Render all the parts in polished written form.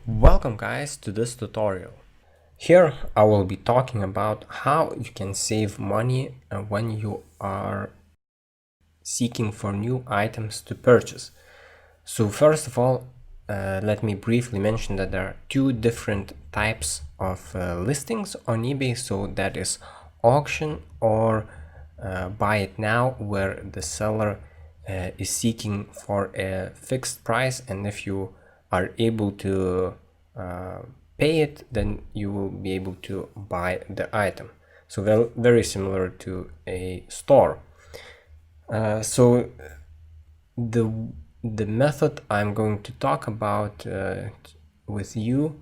Welcome guys to this tutorial. Here I will be talking about how you can save money when you are seeking for new items to purchase. So first of all, let me briefly mention that there are two different types of listings on eBay. So that is auction or buy it now, where the seller is seeking for a fixed price, and if you are able to pay it, then you will be able to buy the item. So very similar to a store. So the method I'm going to talk about with you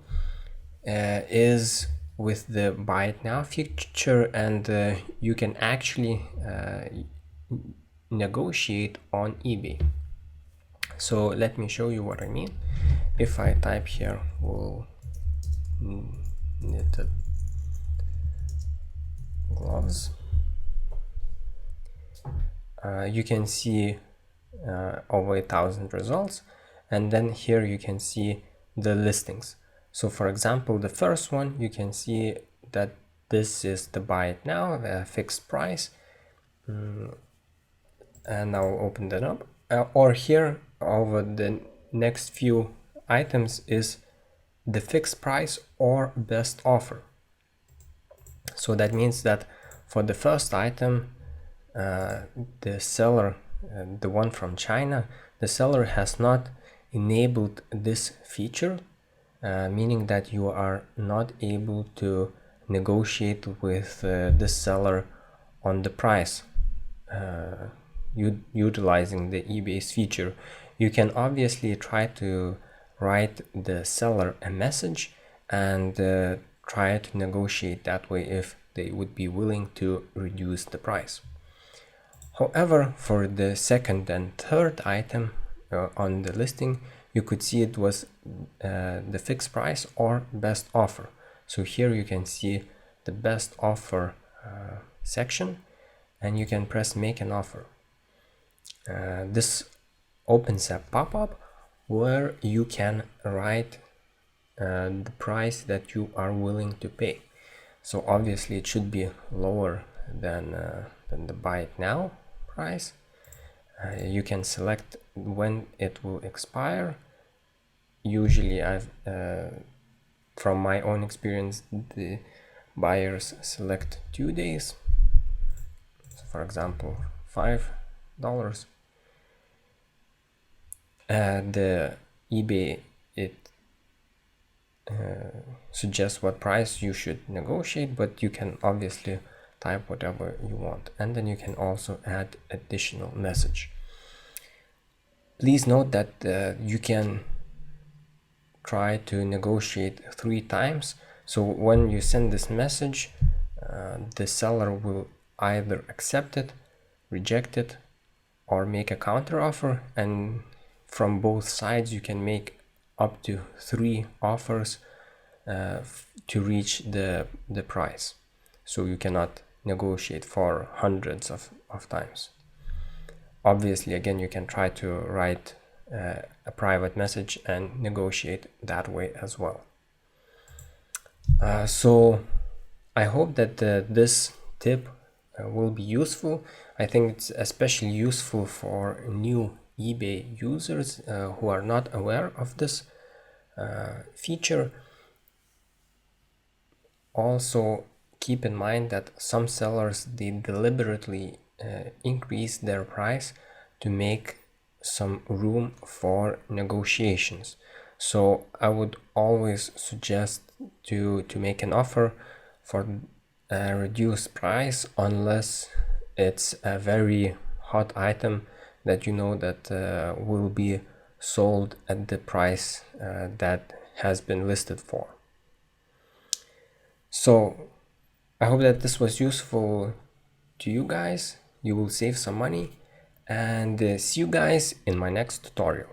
is with the buy it now feature, and you can actually negotiate on eBay. So let me show you what I mean. If I type here wool knitted gloves, you can see over 1,000 results, and then here you can see the listings. So for example, the first one, you can see that this is the buy it now, the fixed price, and I'll open that up. Or here over the next few items is the fixed price or best offer. So that means that for the first item, the seller, the one from China, the seller has not enabled this feature, meaning that you are not able to negotiate with this seller on the price utilizing the eBay's feature. You can obviously try to write the seller a message and try to negotiate that way if they would be willing to reduce the price. However, for the second and third item on the listing, you could see it was the fixed price or best offer. So here you can see the best offer section, and you can press make an offer. This opens a pop-up where you can write the price that you are willing to pay. So obviously it should be lower than the buy it now price. You can select when it will expire. Usually from my own experience, the buyers select 2 days. So for example, $5. The eBay, it suggests what price you should negotiate, but you can obviously type whatever you want, and then you can also add additional message. Please note that you can try to negotiate 3 times. So when you send this message, the seller will either accept it, reject it, or make a counter offer, and from both sides you can make up to 3 offers to reach the price. So you cannot negotiate for hundreds of times. Obviously, again, you can try to write a private message and negotiate that way as well. So I hope that this tip will be useful. I think it's especially useful for new eBay users who are not aware of this feature. Also, keep in mind that some sellers, they deliberately increase their price to make some room for negotiations. So I would always suggest to make an offer for a reduced price, unless it's a very hot item that you know that will be sold at the price that has been listed for. So I hope that this was useful to you guys. You will save some money, and see you guys in my next tutorial.